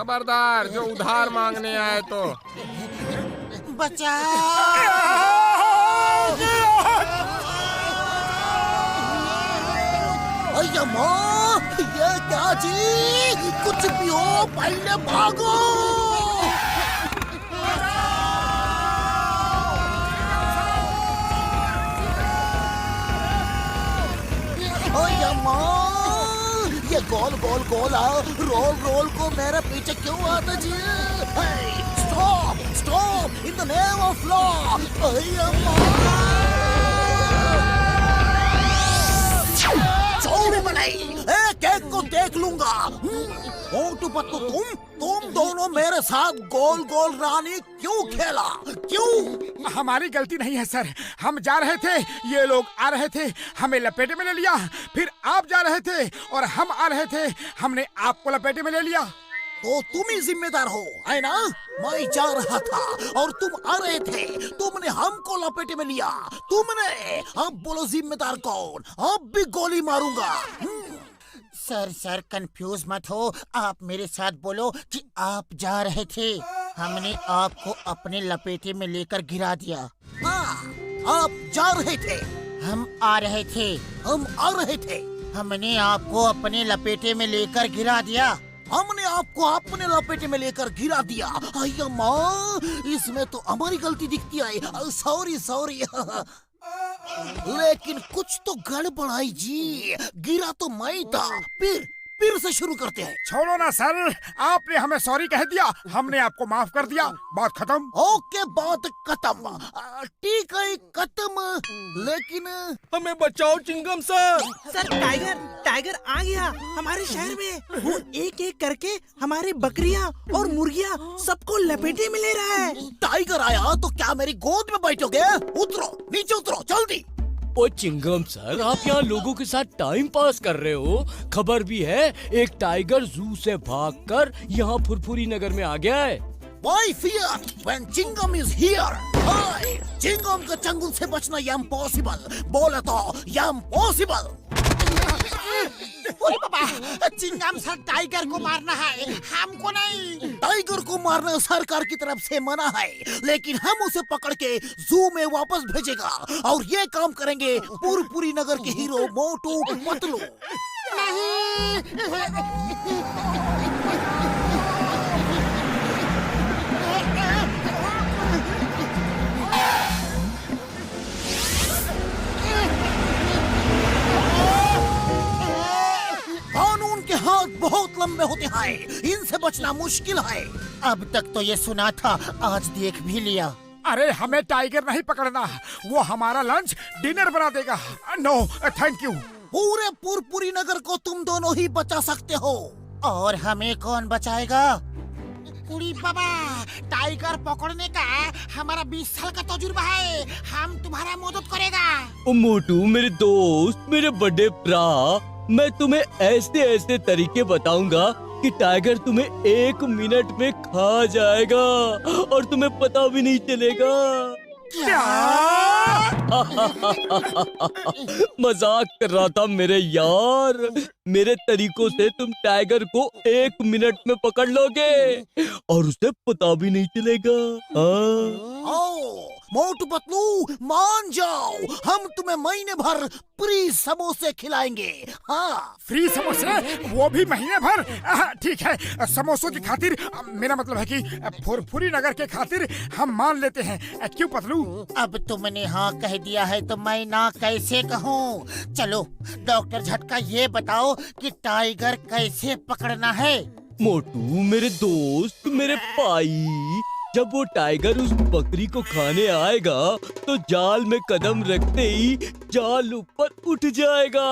खबरदार जो उधार मांगने आए तो। अय्या माँ, ये क्या जी? कुछ भी हो, पहले भागो। अय्या माँ, ये गोल गोल गोल रोल रोल को मेरे पीछे क्यों आता जी? Stop stop in the name of law. अय्या माँ, चौड़ी बनाई, एक एक को देख लूंगा। मोटू पतलू, तुम दोनों मेरे साथ गोल गोल रानी क्यों खेला? क्यों? हमारी गलती नहीं है सर, हम जा रहे थे, ये लोग आ रहे थे, हमें लपेटे में ले लिया। फिर आप जा रहे थे और हम आ रहे थे, हमने आपको लपेटे में ले लिया। तो तुम ही जिम्मेदार हो, है ना? मैं जा रहा था और तुम आ रहे थे, तुमने हमको लपेटे में लिया, तुमने। अब बोलो जिम्मेदार कौन? अब भी गोली मारूंगा। सर कंफ्यूज मत हो, आप मेरे साथ बोलो कि आप जा रहे थे, हमने आपको अपने लपेटे में लेकर गिरा दिया। हाँ, आप जा रहे थे, हम आ रहे थे, हम आ रहे थे, हमने आपको अपने लपेटे में लेकर गिरा दिया, हमने आपको अपने लपेटे में लेकर गिरा दिया। अय्या माँ, इसमें तो हमारी गलती दिखती है। सॉरी लेकिन कुछ तो गड़बड़ाई जी, गिरा तो मैं था। फिर से शुरू करते हैं। छोड़ो ना सर, आपने हमें सॉरी कह दिया, हमने आपको माफ कर दिया, बात खत्म। ओके, बात खत्म, ठीक है, खत्म। लेकिन हमें बचाओ चिंगम सर। सर टाइगर आ गया हमारे शहर में। वो एक एक करके हमारी बकरियां और मुर्गियां सबको लपेटे में ले रहा है। टाइगर आया तो क्या मेरी गोद में बैठोगे? उतरो, नीचे उतरो, जल्दी। ओ चिंगम सर, आप यहाँ लोगों के साथ टाइम पास कर रहे हो? खबर भी है एक टाइगर जू से भागकर यहाँ फुरफुरी नगर में आ गया है। Why fear when Chingam is here? Hey, Chingam के चंगुल से बचना इम्पॉसिबल, बोले तो इम्पॉसिबल। पापा, चिंगम सर टाइगर को मारना है, हमको नहीं। टाइगर को मारना सरकार की तरफ से मना है, लेकिन हम उसे पकड़ के जू में वापस भेजेगा और ये काम करेंगे फुरफुरी नगर के हीरो मोटू पतलू। कानून के हाथ बहुत लंबे होते हैं, इनसे बचना मुश्किल है। अब तक तो ये सुना था, आज देख भी लिया। अरे हमें टाइगर नहीं पकड़ना, वो हमारा लंच डिनर बना देगा। No thank you. पूरे फुरफुरी नगर को तुम दोनों ही बचा सकते हो, और हमें कौन बचाएगा? उड़ी बाबा, टाइगर पकड़ने का हमारा 20 साल का तजुर्बा है, हम तुम्हारा मदद करेगा। ओ मोटू मेरे दोस्त, मेरे बड़े भरा, मैं तुम्हें ऐसे ऐसे तरीके बताऊंगा कि टाइगर तुम्हें 1 मिनट में खा जाएगा और तुम्हें पता भी नहीं चलेगा। मजाक कर रहा था मेरे यार, मेरे तरीकों से तुम टाइगर को 1 मिनट में पकड़ लोगे और उसे पता भी नहीं चलेगा। ओ, मोटू पतलू मान जाओ, हम तुम्हें महीने भर फ्री समोसे खिलाएंगे। हाँ, फ्री समोसे, वो भी महीने भर? ठीक है, समोसों की खातिर, मेरा मतलब है कि फुरफुरी नगर के खातिर हम मान लेते हैं। क्यों पतलू? अब तुमने हाँ कह दिया है तो मैं ना कैसे कहूँ? चलो डॉक्टर झटका, ये बताओ कि टाइगर कैसे पकड़ना है? मोटू मेरे दोस्त, मेरे भाई, जब वो टाइगर उस बकरी को खाने आएगा तो जाल में कदम रखते ही जाल ऊपर उठ जाएगा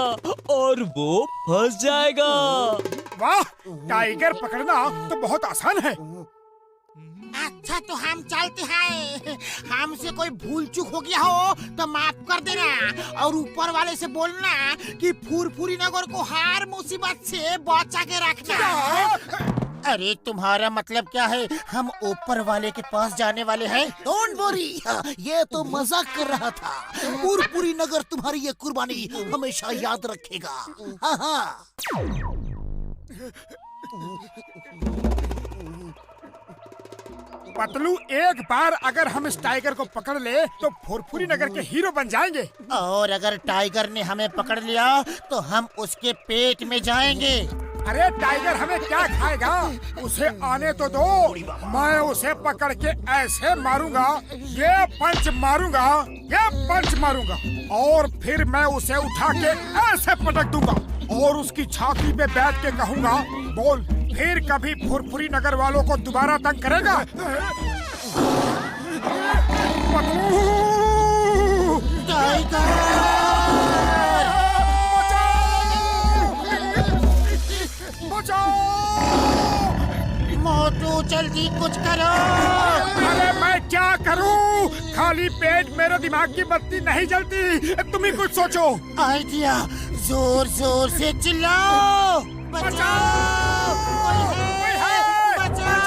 और वो फंस जाएगा। वाह, टाइगर पकड़ना तो बहुत आसान है। अच्छा तो हम चलते हैं, हमसे कोई भूल चूक हो गया हो तो माफ कर देना, और ऊपर वाले से बोलना कि फुरफुरी नगर को हर मुसीबत से बचा के रखना। अरे तुम्हारा मतलब क्या है? हम ऊपर वाले के पास जाने वाले हैं? डोंट वरी, ये तो मजाक कर रहा था। फुरफुरी नगर तुम्हारी ये कुर्बानी हमेशा याद रखेगा। हाँ हाँ। पतलू, एक बार अगर हम इस टाइगर को पकड़ ले तो फुरफुरी नगर के हीरो बन जाएंगे। और अगर टाइगर ने हमें पकड़ लिया तो हम उसके पेट में जाएंगे। अरे टाइगर हमें क्या खाएगा, उसे आने तो दो। मैं उसे पकड़ के ऐसे मारूंगा, ये पंच मारूंगा, ये पंच मारूंगा, और फिर मैं उसे उठा के ऐसे पटक दूंगा और उसकी छाती पे बैठ के कहूंगा, बोल फिर कभी फुरफुरी नगर वालों को दोबारा तंग करेगा। मोटू जल्दी कुछ करो। अरे मैं क्या करूं, खाली पेट मेरे दिमाग की बत्ती नहीं जलती, तुम ही कुछ सोचो। आइडिया, जोर जोर से चिल्लाओ। बचाओ, कोई है? बचाओ।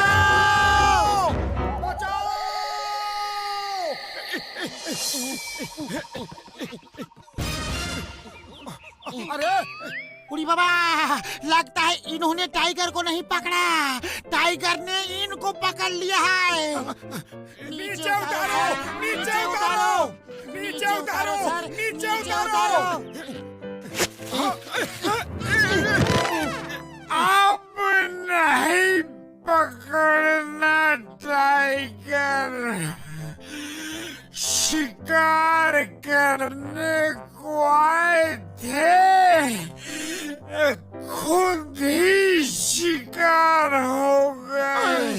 अरे उड़ी बाबा, लगता है इन्होंने टाइगर को नहीं पकड़ा, टाइगर ने इनको पकड़ लिया है। नीचे उतारो, नीचे उतारो, नीचे उतारो, नीचे उतारो। आप नहीं पकड़ना टाइगर, शिकार करने को आए थे, खुद ही शिकार हो गए।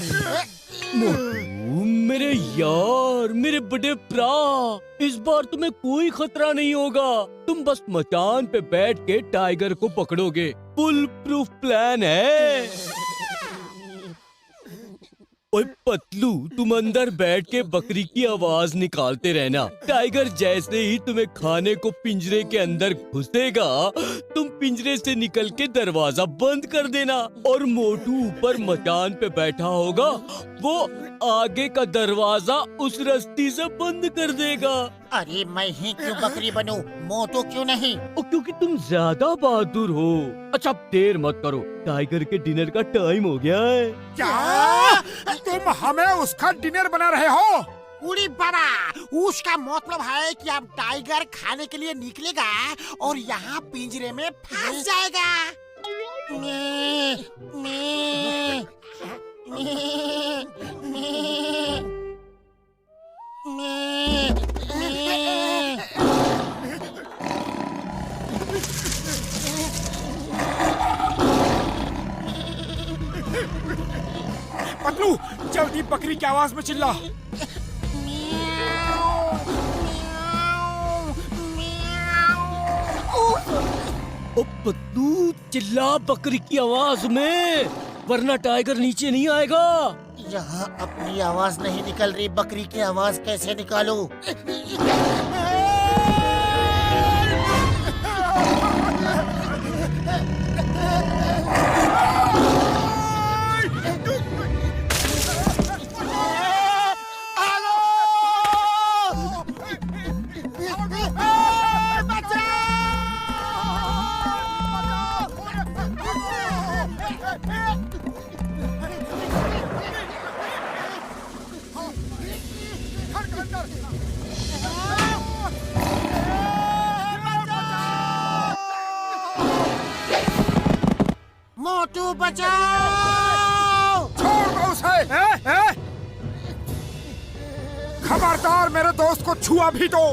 मोटू, मेरे यार, मेरे बड़े भरा, इस बार तुम्हें कोई खतरा नहीं होगा। तुम बस मचान पे बैठ के टाइगर को पकड़ोगे। फुल प्रूफ प्लान है। ओए पतलू, तुम अंदर बैठ के बकरी की आवाज निकालते रहना। टाइगर जैसे ही तुम्हें खाने को पिंजरे के अंदर घुसेगा, तुम पिंजरे से निकल के दरवाजा बंद कर देना, और मोटू ऊपर मचान पे बैठा होगा, वो आगे का दरवाजा उस रस्सी से बंद कर देगा। अरे मैं ही क्यों बकरी बनूं, मोटू क्यों नहीं? क्योंकि तुम ज्यादा बहादुर हो। अच्छा अब देर मत करो, टाइगर के डिनर का टाइम हो गया है। क्या तुम हमें उसका डिनर बना रहे हो? उड़ी बाबा, उसका मतलब है कि अब टाइगर खाने के लिए निकलेगा और यहाँ पिंजरे में फंस जाएगा। मैं, मैं, मैं, मैं, मैं, मैं। पतलू, जल्दी बकरी की आवाज में चिल्ला। ओ पतलू, चिल्ला बकरी की आवाज में, वरना टाइगर नीचे नहीं आएगा। यहाँ अपनी आवाज नहीं निकल रही, बकरी की आवाज कैसे निकालूं? मोटू बचाओ! छोड़ दो उसे! खबरदार, मेरे दोस्त को छुआ भी तो।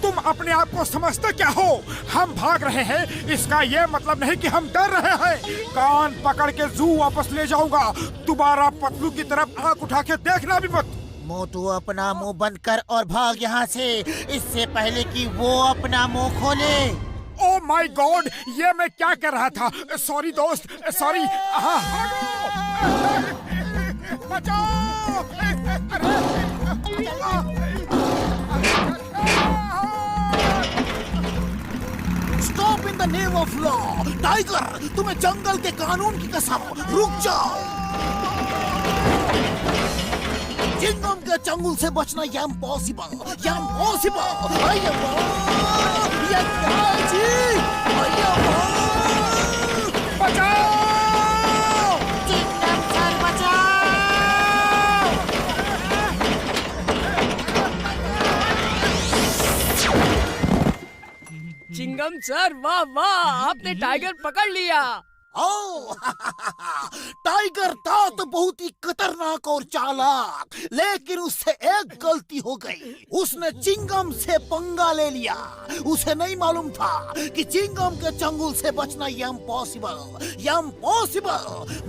तुम अपने आप को समझते क्या हो? हम भाग रहे हैं, इसका ये मतलब नहीं कि हम डर रहे हैं। कान पकड़ के जू वापस ले जाऊंगा। दोबारा पतलू की तरफ आंख उठा के देखना भी मत। मोटू, अपना मुंह बंद कर और भाग यहाँ से, इससे पहले कि वो अपना मुंह खोले। ओ माय गॉड, ये मैं क्या कर रहा था? सॉरी दोस्त, सॉरी। बचाओ! Stop in the name of law. Tiger, तुम्हें जंगल के कानून की कसम, रुक जाओ। चिंगम के चंगुल से बचना ये इम्पॉसिबल, ये इम्पॉसिबल। चिंगम सर बचाओ! चिंगम सर, वाह वाह, आपने टाइगर पकड़ लिया। ओ टाइगर था तो बहुत ही खतरनाक और चालाक, लेकिन उससे एक गलती हो गई। उसने चिंगम से पंगा ले लिया। उसे नहीं मालूम था कि चिंगम के चंगुल से बचना इम्पॉसिबल।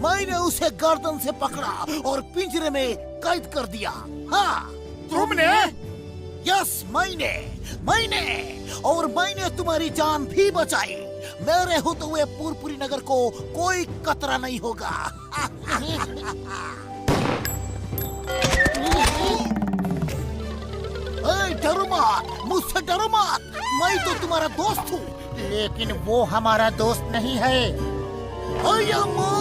मैंने उसे गर्दन से पकड़ा और पिंजरे में कैद कर दिया। हाँ तुमने? यस, मैंने और मैंने तुम्हारी जान भी बचाई। मेरे होते हुए पुरपुरी नगर को कोई खतरा नहीं होगा। डरो मत, मुझसे डरो मत, मैं तो तुम्हारा दोस्त हूँ। लेकिन वो हमारा दोस्त नहीं है। I am